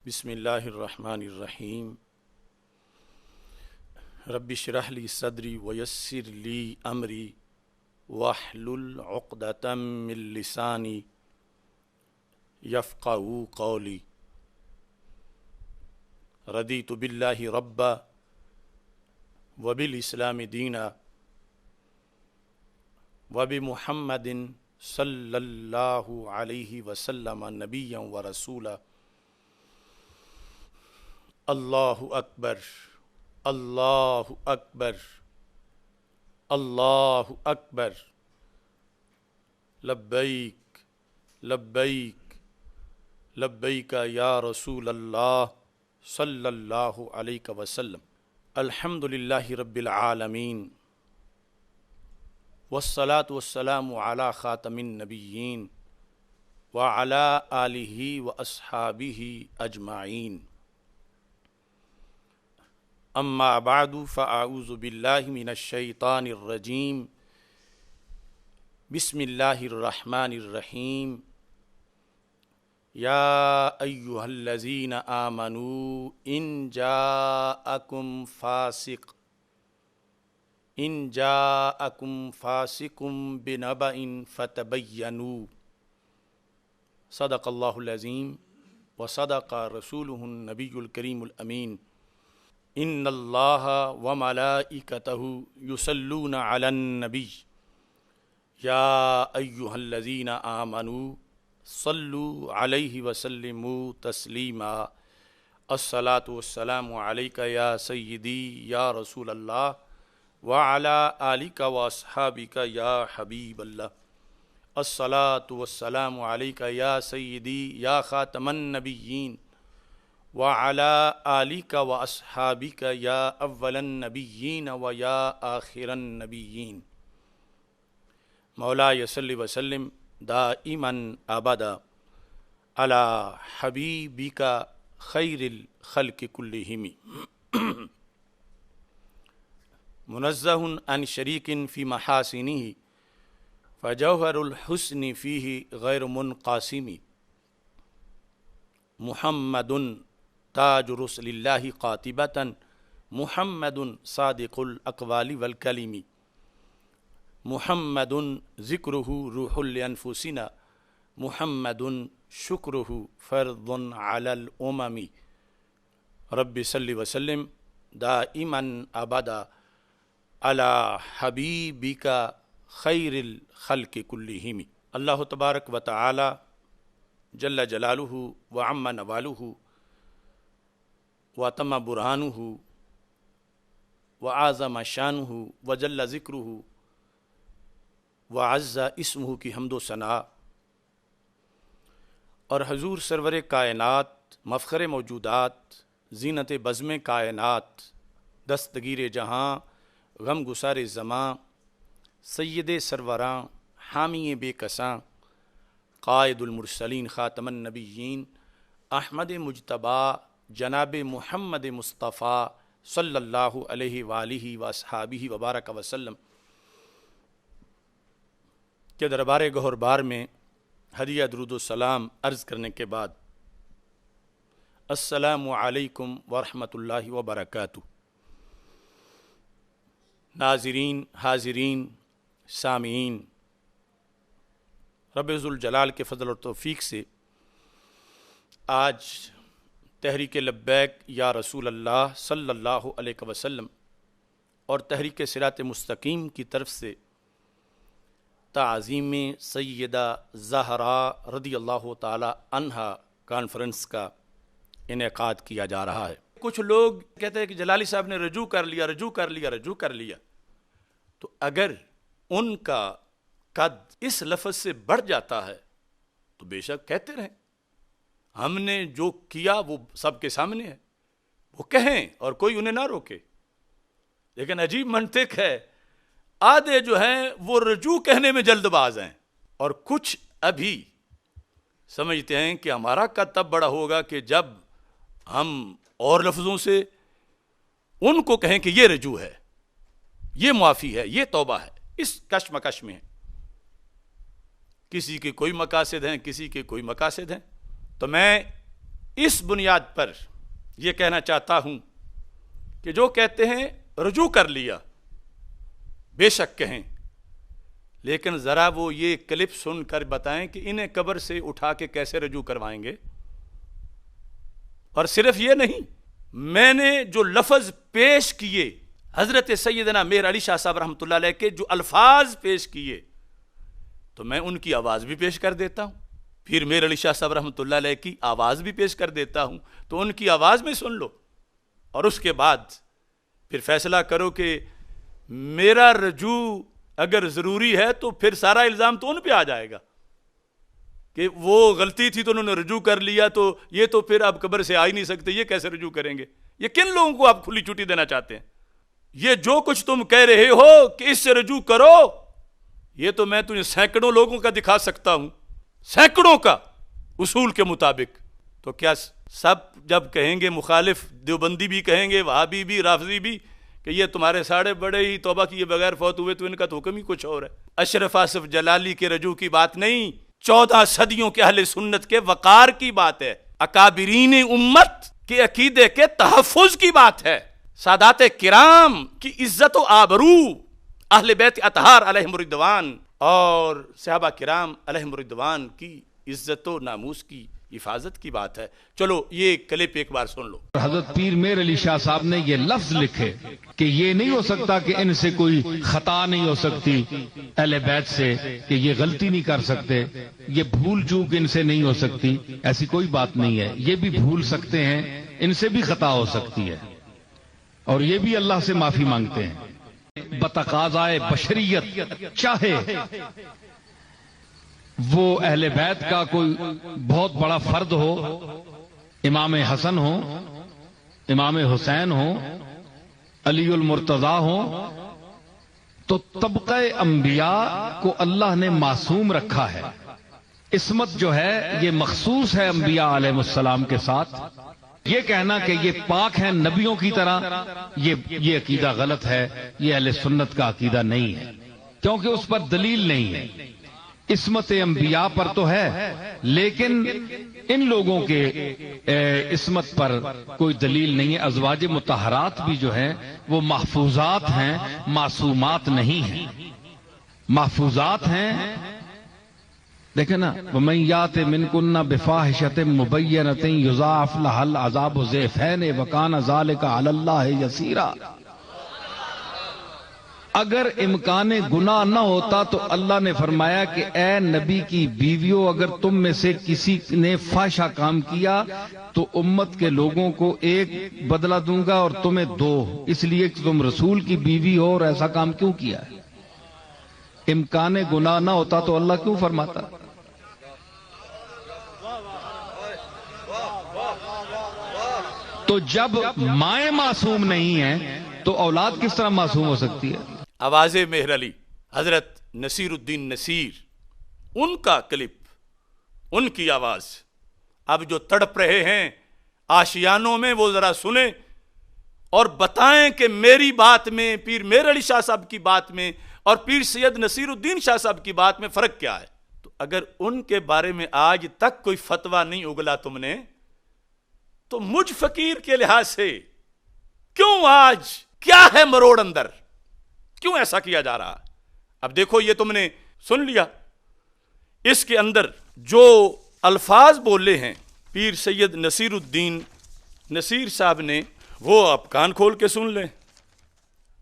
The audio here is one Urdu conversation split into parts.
بسم اللہ الرحمن الرحیم رب اشرح لی صدری ویسر لی امری واحلل عقدۃ من لسانی یفقہوا قولی رضیت باللہ ربا وبالاسلام دینا وبمحمد صلی اللہ علیہ وسلم نبیا ورسولا اللہ اکبر اللہ اکبر اللہ اکبر لبیک لبیک لبیک یا رسول اللہ صلی اللہ علیہ وسلم الحمد للہ رب العالمین والصلاة والسلام علی خاتم النبیین وعلی آلہ واصحابہ اجمعین اما بعد فاعوذ باللہ من الشیطان الرجیم بسم اللہ الرحمن الرحیم یا ایہا الذین آمنوا ان جاءکم فاسق بنبأ فتبینوا صدق اللہ العظیم وصدق رسولہ النبی الکریم الامین ان اللہ وملائکتہ یصلون علی النبی یا ایہا الذین آمنوا صلوا علیہ وسلموا تسلیما الصلاۃ والسلام علیک یا سیدی یا رسول اللہ وعلی آلک واصحابک یا حبیب اللہ الصلاۃ والسلام علیک یا سیدی یا خاتم النبیین وعلی آلک واصحابک یا اول النبیین و یا آخر النبیین مولا صلی وسلم دائما ابدا علی حبیبک خیر الخلق کلہم منزہ عن شریک فی محاسنہ فجوہر الحسن فیہ غیر منقاسم محمد تاج رسل اللہ قاطبۃ محمد صادق الاقوال والکلم محمد ذکرہ روح لانفسنا محمد شکرہ فرض علی الامم رب صلی وسلم دائما ابدا علی حبیبک خیر الخلق کلہم۔ اللہ تبارک و تعالی جل جلالہ وعم نوالہ وتم برہانہ وعظم شانہ وجل ذکرہ وعز اسمہ کی حمد و ثنا اور حضور سرور کائنات مفخر موجودات زینت بزم کائنات دستگیر جہاں غم گسار زماں سید سروراں حامی بے کساں قائد المرسلین خاتم النبیین احمد مجتبیٰ جناب محمد مصطفیٰ صلی اللہ علیہ وآلہ واصحابہ وبارک وسلم کے دربار گہر بار میں ہدیہ درود و سلام عرض کرنے کے بعد السلام علیکم ورحمۃ اللہ وبرکاتہ۔ ناظرین، حاضرین، سامعین، رب ذوالجلال کے فضل اور توفیق سے آج تحریک لبیک یا رسول اللہ صلی اللہ علیہ وسلم اور تحریک صراط مستقیم کی طرف سے تعظیم سیدہ زہرا رضی اللہ تعالی عنہا کانفرنس کا انعقاد کیا جا رہا ہے۔ کچھ لوگ کہتے ہیں کہ جلالی صاحب نے رجوع کر لیا تو اگر ان کا قد اس لفظ سے بڑھ جاتا ہے تو بے شک کہتے رہیں، ہم نے جو کیا وہ سب کے سامنے ہے، وہ کہیں اور کوئی انہیں نہ روکے۔ لیکن عجیب منطق ہے، آدھے جو ہیں وہ رجوع کہنے میں جلد باز ہیں اور کچھ ابھی سمجھتے ہیں کہ ہمارا قد تب بڑا ہوگا کہ جب ہم اور لفظوں سے ان کو کہیں کہ یہ رجوع ہے، یہ معافی ہے، یہ توبہ ہے۔ اس کشمکش میں کسی کے کوئی مقاصد ہیں، کسی کے کوئی مقاصد ہیں۔ تو میں اس بنیاد پر یہ کہنا چاہتا ہوں کہ جو کہتے ہیں رجوع کر لیا، بے شک کہیں، لیکن ذرا وہ یہ کلپ سن کر بتائیں کہ انہیں قبر سے اٹھا کے کیسے رجوع کروائیں گے۔ اور صرف یہ نہیں، میں نے جو لفظ پیش کیے حضرت سیدنا میر علی شاہ صاحب رحمۃ اللہ علیہ کے جو الفاظ پیش کیے، تو میں ان کی آواز بھی پیش کر دیتا ہوں، پھر میر علی شاہ صاحب رحمۃ اللہ علیہ کی آواز بھی پیش کر دیتا ہوں، تو ان کی آواز میں سن لو، اور اس کے بعد پھر فیصلہ کرو کہ میرا رجوع اگر ضروری ہے تو پھر سارا الزام تو ان پہ آ جائے گا کہ وہ غلطی تھی تو انہوں نے رجوع کر لیا، تو یہ تو پھر اب قبر سے آ ہی نہیں سکتے، یہ کیسے رجوع کریں گے؟ یہ کن لوگوں کو آپ کھلی چھٹی دینا چاہتے ہیں؟ یہ جو کچھ تم کہہ رہے ہو کہ اس سے رجوع کرو، یہ تو میں تجھے سینکڑوں لوگوں کا دکھا سکتا ہوں، سینکڑوں کا اصول کے مطابق۔ تو کیا سب جب کہیں گے مخالف دیوبندی بھی کہیں گے، وہابی بھی، رافضی بھی، کہ یہ تمہارے ساڑھے بڑے ہی توبہ کیے بغیر فوت ہوئے، تو ان کا تو حکم ہی کچھ اور ہے۔ اشرف آصف جلالی کے رجوع کی بات نہیں، 14 صدیوں کے اہل سنت کے وقار کی بات ہے، اکابرین امت کے عقیدے کے تحفظ کی بات ہے، سادات کرام کی عزت و آبرو، اہل بیت اطہار علیہم الرضوان اور صحابہ کرام علیہم الرضوان کی عزت و ناموس کی حفاظت کی بات ہے۔ چلو یہ کلپ ایک بار سن لو۔ حضرت پیر میر علی شاہ صاحب نے یہ لفظ لکھے کہ یہ نہیں ہو سکتا کہ ان سے کوئی خطا نہیں ہو سکتی اہل بیت سے، کہ یہ غلطی نہیں کر سکتے، یہ بھول چوک ان سے نہیں ہو سکتی، ایسی کوئی بات نہیں ہے، یہ بھی بھول سکتے ہیں، ان سے بھی خطا ہو سکتی ہے، اور یہ بھی اللہ سے معافی مانگتے ہیں۔ بتقاضائے بشریت چاہے وہ اہل بیت کا کوئی بہت بڑا فرد ہو، امام حسن ہو، امام حسین ہو، علی المرتضیٰ ہو، تو طبقہ انبیاء کو اللہ نے معصوم رکھا ہے۔ عصمت جو ہے یہ مخصوص ہے انبیاء علیہ السلام کے ساتھ۔ یہ کہنا کہ یہ پاک ہیں نبیوں کی طرح، یہ عقیدہ غلط ہے، یہ اہل سنت کا عقیدہ نہیں ہے، کیونکہ اس پر دلیل نہیں ہے۔ عصمت انبیاء پر تو ہے، لیکن ان لوگوں کے عصمت پر کوئی دلیل نہیں ہے۔ ازواج مطہرات بھی جو ہیں وہ محفوظات ہیں، معصومات نہیں ہیں، محفوظات ہیں۔ دیکھیں نا، وَمَن یَأْتِ مِنکُنَّ بِفَاحِشَةٍ مُبَیِّنَةٍ یُضَاعَف لَهَا الْعَذَابُ ضِعْفَینِ وَکَانَ ذَلِکَ عَلَى اللَّهِ یَسِیرًا۔ اگر امکان گناہ نہ ہوتا تو اللہ نے فرمایا کہ اے نبی کی بیویوں، اگر تم میں سے کسی نے فحشہ کام کیا تو امت کے لوگوں کو ایک بدلہ دوں گا اور تمہیں 2، اس لیے کہ تم رسول کی بیوی ہو اور ایسا کام کیوں کیا ہے؟ امکان گناہ نہ ہوتا تو اللہ کیوں فرماتا؟ تو جب مائیں معصوم نہیں ہیں تو اولاد کس طرح معصوم ہو سکتی ہے؟ آواز مہر علی حضرت نصیر الدین نصیر، ان کا کلپ، ان کی آواز، اب جو تڑپ رہے ہیں آشیانوں میں وہ ذرا سنیں اور بتائیں کہ میری بات میں، پیر میر علی شاہ صاحب کی بات میں اور پیر سید نصیر الدین شاہ صاحب کی بات میں فرق کیا ہے۔ تو اگر ان کے بارے میں آج تک کوئی فتویٰ نہیں اگلا تم نے، تو مجھ فقیر کے لحاظ سے کیوں آج کیا ہے مروڑ اندر، کیوں ایسا کیا جا رہا ہے؟ اب دیکھو یہ تم نے سن لیا، اس کے اندر جو الفاظ بولے ہیں پیر سید نصیر الدین نصیر صاحب نے، وہ آپ کان کھول کے سن لیں۔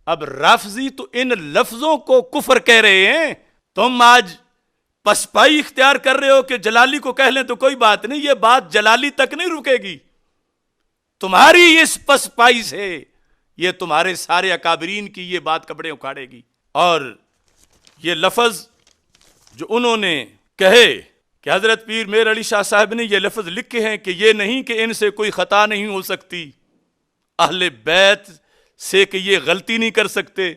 اب رافضی تو ان لفظوں کو کفر کہہ رہے ہیں، تم آج پسپائی اختیار کر رہے ہو کہ جلالی کو کہہ لیں تو کوئی بات نہیں، یہ بات جلالی تک نہیں رکے گی، تمہاری اس پسپائی سے یہ تمہارے سارے اکابرین کی یہ بات کپڑے اکھاڑے گی۔ اور یہ لفظ جو انہوں نے کہے کہ حضرت پیر میر علی شاہ صاحب نے یہ لفظ لکھے ہیں کہ یہ نہیں کہ ان سے کوئی خطا نہیں ہو سکتی، اہل بیت سے کہ یہ غلطی نہیں کر سکتے،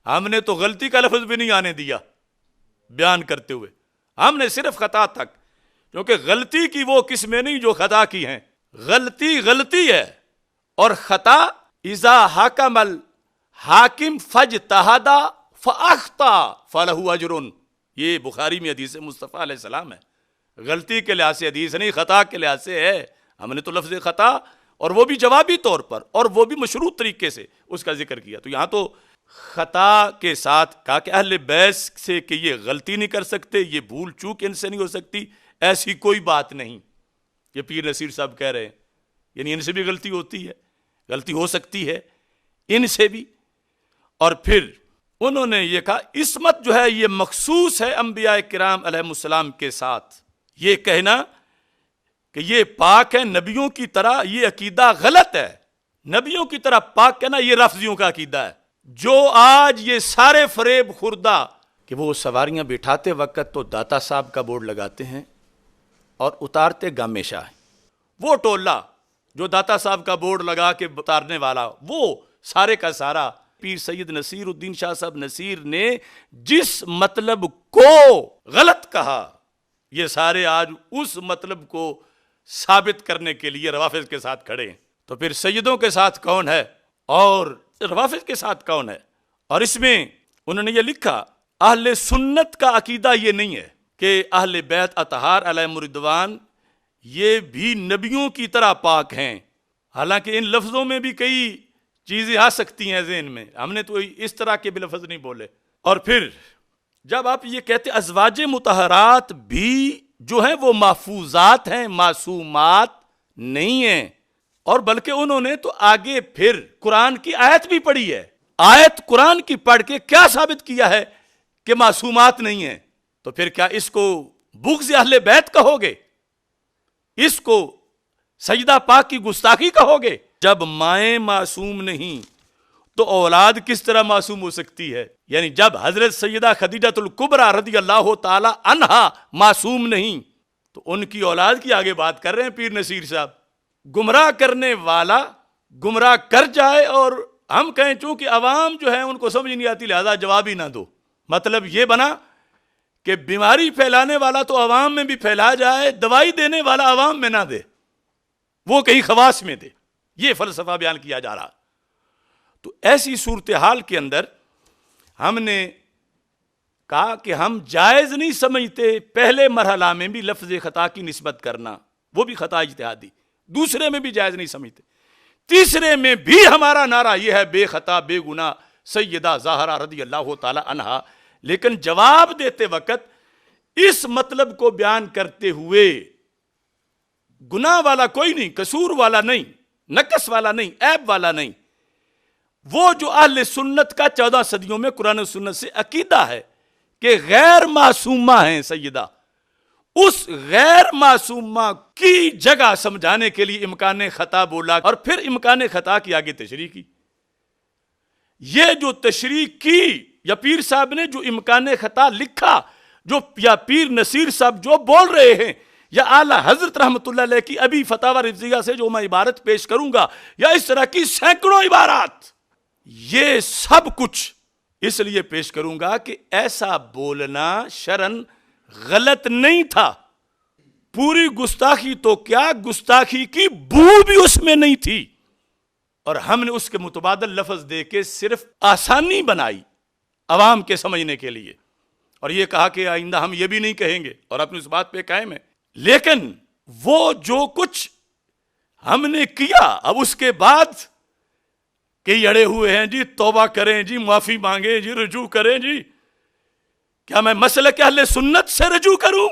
ہم نے تو غلطی کا لفظ بھی نہیں آنے دیا بیان کرتے ہوئے، ہم نے صرف خطا تک، کیونکہ غلطی کی وہ قسمیں نہیں جو خطا کی ہیں، غلطی غلطی ہے، اور خطا اذا حکم الحاکم فاجتہد فاخطا فلہ اجر، یہ بخاری میں حدیث مصطفیٰ علیہ السلام ہے، غلطی کے لحاظ سے حدیث نہیں، خطا کے لحاظ سے ہے۔ ہم نے تو لفظ خطا اور وہ بھی جوابی طور پر اور وہ بھی مشروط طریقے سے اس کا ذکر کیا. تو یہاں تو خطا کے ساتھ کہا کہ اہل بیت سے کہ یہ غلطی نہیں کر سکتے, یہ بھول چوک ان سے نہیں ہو سکتی, ایسی کوئی بات نہیں. یہ پیر نصیر صاحب کہہ رہے ہیں, یعنی ان سے بھی غلطی ہوتی ہے, غلطی ہو سکتی ہے ان سے بھی. اور پھر انہوں نے یہ کہا عصمت جو ہے یہ مخصوص ہے انبیاء کرام علیہ السلام کے ساتھ. یہ کہنا کہ یہ پاک ہے نبیوں کی طرح, یہ عقیدہ غلط ہے. نبیوں کی طرح پاک کہنا یہ رافضیوں کا عقیدہ ہے, جو آج یہ سارے فریب خوردہ کہ وہ سواریاں بٹھاتے وقت تو داتا صاحب کا بورڈ لگاتے ہیں اور اتارتے گامے شاہ ہیں. وہ ٹولہ جو داتا صاحب کا بورڈ لگا کے اتارنے والا, وہ سارے کا سارا پیر سید نصیر الدین شاہ صاحب نصیر نے جس مطلب کو غلط کہا, یہ سارے آج اس مطلب کو ثابت کرنے کے لیے روافض کے ساتھ کھڑے ہیں. تو پھر سیدوں کے ساتھ کون ہے اور روافض کے ساتھ کون ہے؟ اور اس میں انہوں نے یہ لکھا اہل سنت کا عقیدہ یہ نہیں ہے کہ اہل بیت اطہار علیہم الرضوان یہ بھی نبیوں کی طرح پاک ہیں. حالانکہ ان لفظوں میں بھی کئی چیزیں آ سکتی ہیں ذہن میں, ہم نے تو اس طرح کے بھی لفظ نہیں بولے. اور پھر جب آپ یہ کہتے ازواج مطہرات بھی جو ہیں وہ محفوظات ہیں, معصومات نہیں ہیں, اور بلکہ انہوں نے تو آگے پھر قرآن کی آیت بھی پڑھی ہے. آیت قرآن کی پڑھ کے کیا ثابت کیا ہے کہ معصومات نہیں ہیں. تو پھر کیا اس کو بغض اہل بیت کہو گے؟ اس کو سجدہ پاک کی گستاخی کہو گے؟ جب مائیں معصوم نہیں تو اولاد کس طرح معصوم ہو سکتی ہے؟ یعنی جب حضرت سیدہ خدیجۃ الکبریٰ رضی اللہ تعالی عنہا معصوم نہیں تو ان کی اولاد کی آگے بات کر رہے ہیں پیر نصیر صاحب. گمراہ کرنے والا گمراہ کر جائے اور ہم کہیں چونکہ عوام جو ہے ان کو سمجھ نہیں آتی لہذا جواب ہی نہ دو. مطلب یہ بنا کہ بیماری پھیلانے والا تو عوام میں بھی پھیلا جائے, دوائی دینے والا عوام میں نہ دے, وہ کہیں خواص میں دے. یہ فلسفہ بیان کیا جا رہا. تو ایسی صورتحال کے اندر ہم نے کہا کہ ہم جائز نہیں سمجھتے پہلے مرحلہ میں بھی لفظ خطا کی نسبت کرنا, وہ بھی خطا اجتہادی. دوسرے میں بھی جائز نہیں سمجھتے. تیسرے میں بھی ہمارا نعرہ یہ ہے بے خطا بے گناہ سیدہ زہرا رضی اللہ تعالی عنہا. لیکن جواب دیتے وقت اس مطلب کو بیان کرتے ہوئے گناہ والا کوئی نہیں, قصور والا نہیں, نقص والا نہیں, عیب والا نہیں. وہ جو اہل سنت کا 14 صدیوں میں قرآن و سنت سے عقیدہ ہے کہ غیر معصومہ ہیں سیدہ, اس غیر معصومہ کی جگہ سمجھانے کے لیے امکان خطا بولا اور پھر امکان خطا کی آگے تشریح کی. یہ جو تشریح کی یا پیر صاحب نے جو امکان خطا لکھا, جو یا پیر نصیر صاحب جو بول رہے ہیں, یا اعلیٰ حضرت رحمۃ اللہ علیہ کی ابھی فتاوی رضویہ سے جو میں عبارت پیش کروں گا, یا اس طرح کی سینکڑوں عبارات, یہ سب کچھ اس لیے پیش کروں گا کہ ایسا بولنا شرعاً غلط نہیں تھا. پوری گستاخی تو کیا, گستاخی کی بو بھی اس میں نہیں تھی, اور ہم نے اس کے متبادل لفظ دے کے صرف آسانی بنائی عوام کے سمجھنے کے لیے, اور یہ کہا کہ آئندہ ہم یہ بھی نہیں کہیں گے, اور اپنی اس بات پہ قائم ہے. لیکن وہ جو کچھ ہم نے کیا اب اس کے بعد کہ اڑے ہوئے ہیں جی توبہ کریں جی, معافی مانگیں جی, رجوع کریں جی, کیا میں مسلک اہل سنت سے رجوع کروں؟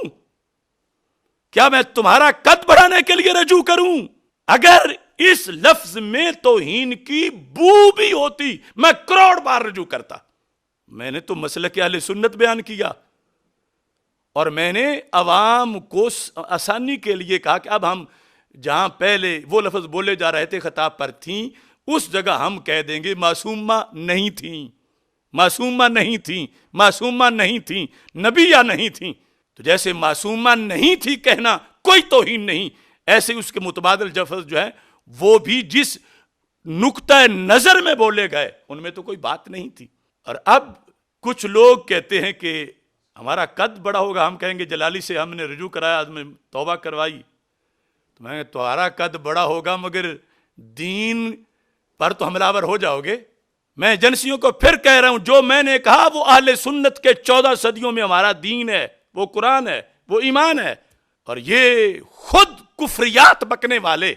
کیا میں تمہارا قد بڑھانے کے لیے رجوع کروں؟ اگر اس لفظ میں توہین کی بو بھی ہوتی میں کروڑ بار رجوع کرتا. میں نے تو مسلک اہل سنت بیان کیا, اور میں نے عوام کو آسانی کے لیے کہا کہ اب ہم جہاں پہلے وہ لفظ بولے جا رہے تھے خطا پر تھیں, اس جگہ ہم کہہ دیں گے معصومہ نہیں تھیں, معصومہ نہیں تھیں, معصومہ نہیں تھیں, نبیہ نہیں تھیں. تو جیسے معصومہ نہیں تھی کہنا کوئی توہین نہیں, ایسے اس کے متبادل لفظ جو ہے وہ بھی جس نقطہ نظر میں بولے گئے ان میں تو کوئی بات نہیں تھی. اور اب کچھ لوگ کہتے ہیں کہ ہمارا قد بڑا ہوگا, ہم کہیں گے جلالی سے ہم نے رجوع کرایا, ہم نے توبہ کروائی, تو میں تمہارا قد بڑا ہوگا مگر دین پر تو حملہ آور ہو جاؤ گے. میں ایجنسیوں کو پھر کہہ رہا ہوں, جو میں نے کہا وہ اہل سنت کے 14 صدیوں میں ہمارا دین ہے, وہ قرآن ہے, وہ ایمان ہے, اور یہ خود کفریات بکنے والے